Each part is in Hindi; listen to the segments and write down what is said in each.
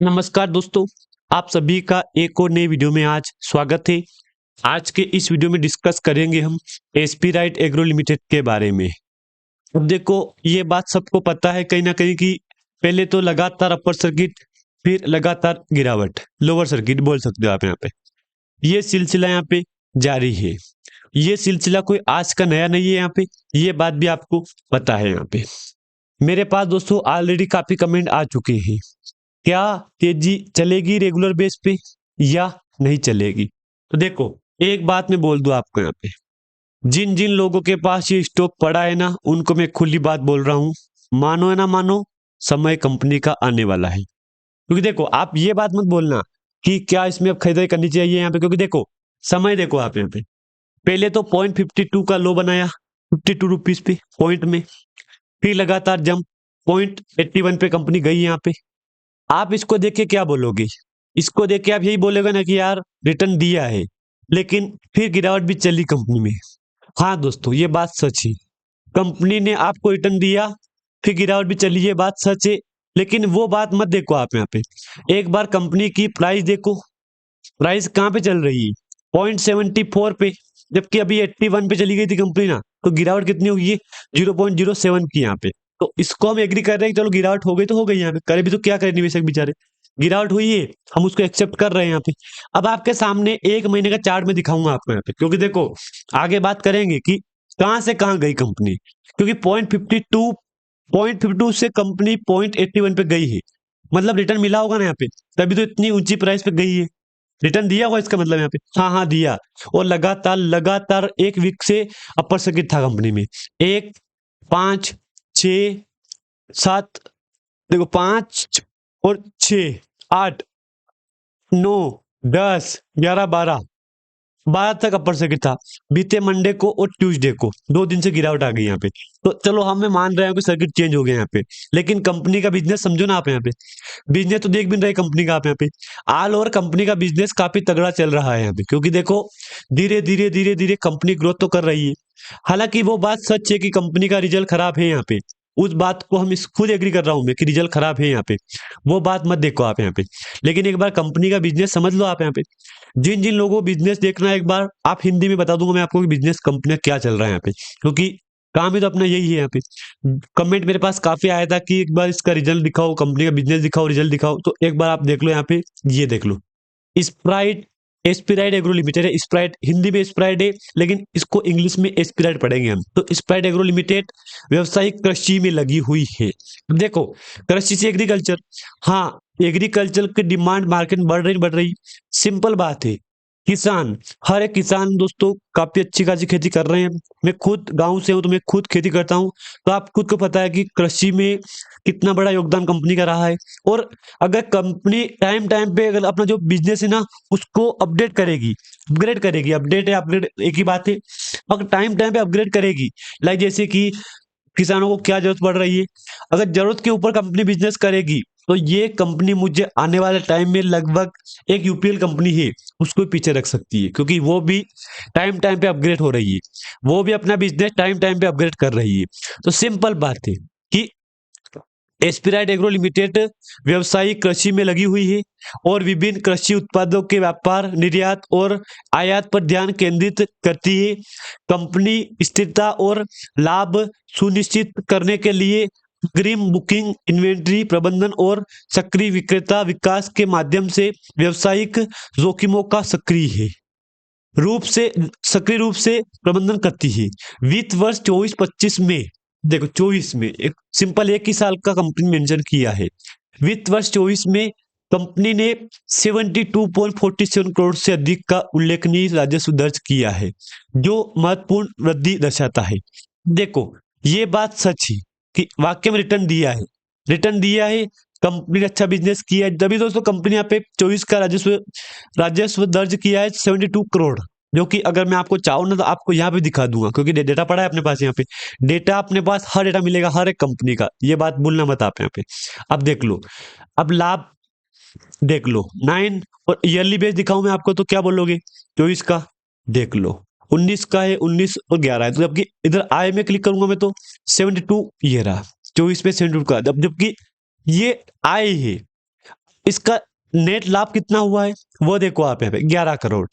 नमस्कार दोस्तों, आप सभी का एक और नई वीडियो में आज स्वागत है। आज के इस वीडियो में डिस्कस करेंगे हम एसपी राइट एग्रो लिमिटेड के बारे में। अब देखो, ये बात सबको पता है कहीं ना कहीं कि पहले तो लगातार अपर सर्किट, फिर लगातार गिरावट, लोअर सर्किट बोल सकते हो आप यहाँ पे। ये सिलसिला यहाँ पे जारी है। ये सिलसिला कोई आज का नया नहीं है यहाँ पे, ये बात भी आपको पता है यहाँ पे। मेरे पास दोस्तों ऑलरेडी काफी कमेंट आ चुके हैं, क्या तेजी चलेगी रेगुलर बेस पे या नहीं चलेगी। तो देखो, एक बात मैं बोल दूं आपको यहाँ पे, जिन जिन लोगों के पास ये स्टॉक पड़ा है ना, उनको मैं खुली बात बोल रहा हूँ, मानो या ना मानो, समय कंपनी का आने वाला है। क्योंकि देखो, आप ये बात मत बोलना कि क्या इसमें अब खरीदारी करनी चाहिए यहाँ पे, क्योंकि देखो समय देखो आप यहाँ पे, पहले तो 0.52 का लो बनाया 52 रुपीज पे पॉइंट में, फिर लगातार जंप 0.81 पे कंपनी गई यहाँ पे। आप इसको देख के क्या बोलोगे? इसको देख के आप यही बोलोगे ना कि यार रिटर्न दिया है, लेकिन फिर गिरावट भी चली कंपनी में। हाँ दोस्तों, ये बात सच है, कंपनी ने आपको रिटर्न दिया, फिर गिरावट भी चली, ये बात सच है। लेकिन वो बात मत देखो आप यहाँ पे, एक बार कंपनी की प्राइस देखो, प्राइस कहाँ पे चल रही है? 0.74 पे, जबकि अभी 81 पे चली गई थी कंपनी ना, तो गिरावट कितनी हुई है? 0.07 की यहाँ पे। तो इसको हम एग्री कर रहे हैं कि चलो गिरावट हो गई तो हो गई, यहाँ पे करे भी तो क्या करे निवेशक बेचारे, गिरावट हुई है, हम उसको एक्सेप्ट कर रहे हैं यहाँ पे। अब आपके सामने एक महीने का चार्ट में दिखाऊंगा आपको यहाँ पे, क्योंकि देखो आगे बात करेंगे कि कहाँ से कहाँ गई कंपनी, क्योंकि 0.52 से कंपनी 0.81 पे गई है, मतलब रिटर्न मिला होगा ना यहाँ पे, तभी तो इतनी ऊंची प्राइस पे गई है। रिटर्न दिया हुआ इसका मतलब यहाँ पे, हाँ हाँ दिया। और लगातार लगातार एक वीक से अपर सर्किट था कंपनी में, 1, 5, 6, 7, देखो 5 और 6, 8, 9, 10, 11, 12, 12 तक अपर सर्किट था बीते मंडे को और ट्यूसडे को, 2 दिन से गिरावट आ गई यहाँ पे। तो चलो हम मैं मान रहे हैं कि सर्किट चेंज हो गया यहाँ पे, लेकिन कंपनी का बिजनेस समझो ना आप यहाँ पे, बिजनेस तो देख भी नहीं रहे कंपनी का आप यहाँ पे। ऑल ओवर कंपनी का बिजनेस काफी तगड़ा चल रहा है यहाँ पे, क्योंकि देखो धीरे धीरे धीरे धीरे कंपनी ग्रोथ तो कर रही है। हालांकि वो बात सच है कि कंपनी का रिजल्ट खराब है यहाँ पे, उस बात को हम इस खुद एग्री कर रहा हूं मैं कि रिजल्ट खराब है यहाँ पे, वो बात मत देखो आप यहाँ पे। लेकिन एक बार कंपनी का बिजनेस समझ लो आप यहाँ पे। जिन जिन लोगों को बिजनेस देखना है, एक बार आप हिंदी में बता दूंगा मैं आपको कि बिजनेस कंपनी क्या चल रहा है यहाँ पे, क्योंकि काम ही तो अपना यही है यहाँ पे। कमेंट मेरे पास काफी आया था कि एक बार इसका रिजल्ट दिखाओ, कंपनी का बिजनेस दिखाओ, रिजल्ट दिखाओ, तो एक बार आप देख लो यहाँ पे, ये देख लो, स्प्राइट, एस्पिराइड एग्रो लिमिटेड है। स्प्राइट हिंदी में स्प्राइट है, लेकिन इसको इंग्लिश में एस्पिराइड पढ़ेंगे हम। तो स्प्राइट एग्रो लिमिटेड व्यावसायिक कृषि में लगी हुई है। देखो, कृषि से एग्रीकल्चर, हाँ एग्रीकल्चर की डिमांड मार्केट में बढ़ रही, सिंपल बात है। किसान, हर एक किसान दोस्तों काफी अच्छी खासी खेती कर रहे हैं। मैं खुद गांव से हूं, तो मैं खुद खेती करता हूं, तो आप खुद को पता है कि कृषि में कितना बड़ा योगदान कंपनी का रहा है। और अगर कंपनी टाइम टाइम पे अगर अपना जो बिजनेस है ना उसको अपडेट करेगी, अपग्रेड करेगी, अपडेट है अपग्रेड एक ही बात है, अगर टाइम टाइम पे अपग्रेड करेगी, लाइक जैसे कि किसानों को क्या जरूरत पड़ रही है, अगर जरूरत के ऊपर कंपनी बिजनेस करेगी, तो ये कंपनी मुझे आने वाले टाइम में लगभग एक यूपीएल कंपनी है उसको पीछे रख सकती है, क्योंकि वो भी टाइम टाइम पे अपग्रेड हो रही है, वो भी अपना बिजनेस टाइम टाइम पे अपग्रेड कर रही है। तो सिंपल बात है कि एस्पिराइट एग्रो लिमिटेड व्यावसायिक कृषि में लगी हुई है और विभिन्न कृषि उत्पादों के व्यापार, निर्यात और आयात पर ध्यान केंद्रित करती है। कंपनी स्थिरता और लाभ सुनिश्चित करने के लिए अग्रिम बुकिंग, इन्वेंट्री प्रबंधन और सक्रिय विक्रेता विकास के माध्यम से व्यावसायिक जोखिमों का सक्रिय रूप से प्रबंधन करती है। वित्त वर्ष 24-25 में, देखो 24 में, एक सिंपल एक ही साल का कंपनी मेंशन किया है। वित्त वर्ष 24 में कंपनी ने 72.47 करोड़ से अधिक का उल्लेखनीय राजस्व दर्ज किया है, जो महत्वपूर्ण वृद्धि दर्शाता है। देखो, ये बात सच है कि वाकई में रिटर्न दिया है, रिटर्न दिया है, कंपनी ने अच्छा बिजनेस किया है, तभी दोस्तों कंपनी यहाँ पे 24 का राजस्व राजस्व दर्ज किया है 72 करोड़, जो कि अगर मैं आपको चाहूँ ना तो आपको यहाँ पे दिखा दूंगा, क्योंकि डेटा पड़ा है अपने पास यहाँ पे, डेटा अपने पास हर डेटा मिलेगा हर एक कंपनी का, ये बात भूलना मत आप यहाँ पे। अब देख लो, अब लाभ देख लो 9, और ईयरली बेस दिखाऊं मैं आपको तो क्या बोलोगे? 24 का देख लो, 19 का है, 19 और 11 है, तो जबकि इधर आय में क्लिक करूंगा मैं तो 72 ये रहा, 24 पे 72 का, जबकि ये आय है। इसका नेट लाभ कितना हुआ है वो देखो आप यहाँ पे 11 करोड़।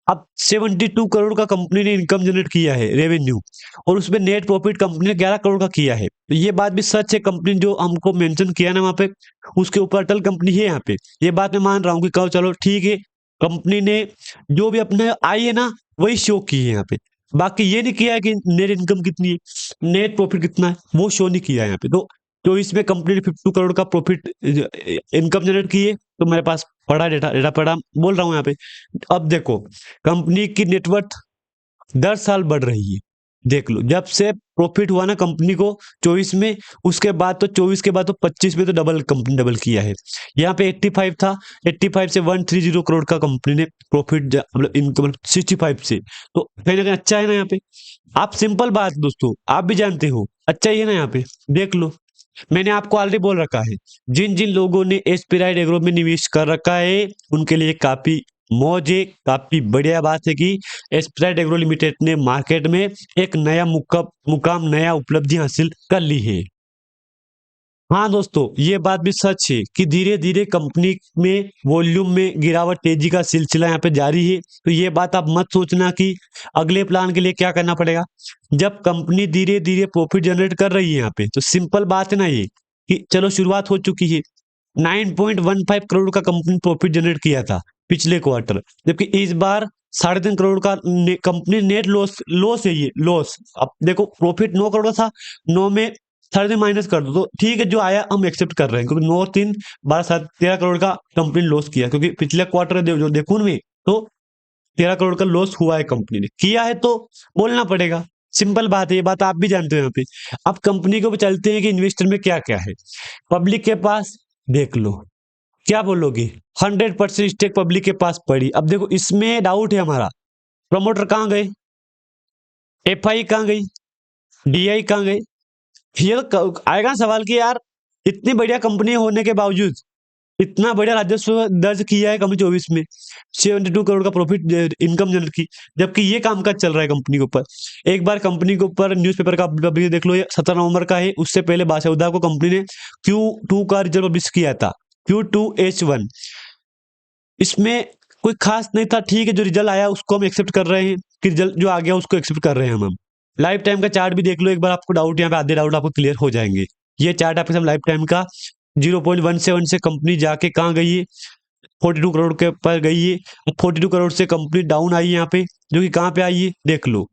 अब 72 करोड़ का कंपनी ने इनकम जनरेट किया है रेवेन्यू, और उसमें नेट प्रॉफिट कंपनी ने 11 करोड़ का किया है। तो ये बात भी सच है, कंपनी जो हमको मेंशन किया ना वहाँ पे, उसके ऊपर अटल कंपनी है यहाँ पे। ये बात मैं मान रहा हूँ कि कहो चलो ठीक है, कंपनी ने जो भी अपने आई है ना वही शो की है यहाँ पे। बाकी ये नहीं किया है कि नेट इनकम कितनी है, नेट प्रॉफिट कितना है वो शो नहीं किया है यहाँ पे। तो इसमें कंपनी ने 52 करोड़ का प्रॉफिट इनकम जनरेट की है। तो मेरे पास पड़ा डेटा डेटा पड़ा बोल रहा हूँ यहाँ पे। अब देखो कंपनी की नेटवर्थ 10 साल बढ़ रही है। देख लो जब से प्रॉफिट हुआ ना कंपनी को 24 में, उसके बाद तो 24 के बाद तो 25 में तो डबल कंपनी डबल किया है। यहाँ पे 85 था, 85 से 130 करोड़ का कंपनी ने प्रॉफिट मतलब इनकम 65 से, तो कहीं ना कहीं अच्छा है ना यहाँ पे। आप सिंपल बात दोस्तों आप भी जानते हो अच्छा ही है ना यहाँ पे। देख लो मैंने आपको ऑलरेडी बोल रखा है, जिन जिन लोगों ने एस्पिराइड एग्रो में निवेश कर रखा है उनके लिए काफी मौज है, काफी बढ़िया बात है कि एस्पिराइड एग्रो लिमिटेड ने मार्केट में एक नया मुकाम नया उपलब्धि हासिल कर ली है। हाँ दोस्तों ये बात भी सच है कि धीरे धीरे कंपनी में वॉल्यूम में गिरावट तेजी का सिलसिला यहाँ पे जारी है। तो ये बात आप मत सोचना कि अगले प्लान के लिए क्या करना पड़ेगा। जब कंपनी धीरे धीरे प्रॉफिट जनरेट कर रही है यहाँ पे, तो सिंपल बात है ना ये कि चलो शुरुआत हो चुकी है। 9.15 करोड़ का कंपनी प्रॉफिट जनरेट किया था पिछले क्वार्टर, जबकि इस बार 3.5 करोड़ का कंपनी नेट लॉस लॉस है, ये लॉस। अब देखो प्रॉफिट 9 करोड़ का था, 9 में 3.5 माइनस कर दो तो ठीक है, जो आया हम एक्सेप्ट कर रहे हैं, क्योंकि 9 3 12 7 13 करोड़ का कंपनी लॉस किया, क्योंकि पिछले क्वार्टर जो देखो में तो 13 करोड़ का लॉस हुआ है कंपनी ने किया है, तो बोलना पड़ेगा। सिंपल बात है, ये बात आप भी जानते हो यहाँ पे। अब कंपनी को भी चलते हैं कि इन्वेस्टर में क्या क्या है पब्लिक के पास। देख लो क्या बोलोगे, 100% स्टेक पब्लिक के पास पड़ी। अब देखो इसमें डाउट है हमारा, प्रमोटर कहाँ गए, एफआई कहाँ गई, डीआई कहाँ गए। ये तो आएगा ना सवाल कि यार इतनी बढ़िया कंपनी होने के बावजूद इतना बढ़िया राजस्व दर्ज किया है कंपनी 24 में, 72 करोड़ का प्रॉफिट इनकम जनरेट की, जबकि ये काम काज चल रहा है कंपनी के ऊपर। एक बार कंपनी के ऊपर न्यूज़पेपर का पब्लिश देख लो, ये 17 नवंबर का है, उससे पहले बादशाह को कंपनी ने Q2 का रिजल्ट पब्लिश किया था, Q2H1। इसमें कोई खास नहीं था, ठीक है जो रिजल्ट आया उसको हम एक्सेप्ट कर रहे हैं, कि रिजल्ट जो आ गया उसको एक्सेप्ट कर रहे हैं हम। लाइफ टाइम का चार्ट भी देख लो एक बार, आपको डाउट यहाँ पे आधे डाउट आपको क्लियर हो जाएंगे। ये चार्ट आपके सामने लाइफ टाइम का 0.17 से कंपनी जाके कहाँ गई है, 42 करोड़ के पर गई है। 42 करोड़ से कंपनी डाउन आई यहाँ पे, जो कि कहाँ पे आई है देख लो,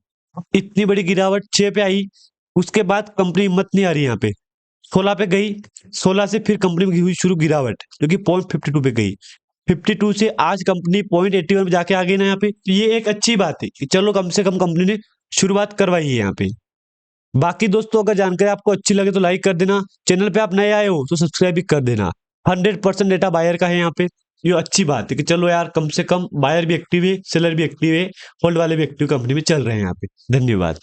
इतनी बड़ी गिरावट 6 पे आई। उसके बाद कंपनी हिम्मत नहीं आ रही यहाँ पे, 16 पे गई, 16 से फिर कंपनी में हुई शुरू गिरावट, जो कि 0.52 पे गई, 52 से आज कंपनी 0.81 पे जाके आ गई ना यहाँ पे। तो ये एक अच्छी बात है कि चलो कम से कम कंपनी ने शुरुआत करवाई है यहाँ पे। बाकी दोस्तों अगर जानकारी आपको अच्छी लगे तो लाइक कर देना, चैनल पे आप नए आए हो तो सब्सक्राइब भी कर देना। 100% डेटा बायर का है यहाँ पे, ये अच्छी बात है कि चलो यार कम से कम बायर भी एक्टिव है, सेलर भी एक्टिव है, होल्ड वाले भी एक्टिव कंपनी में चल रहे हैं यहाँ पे। धन्यवाद।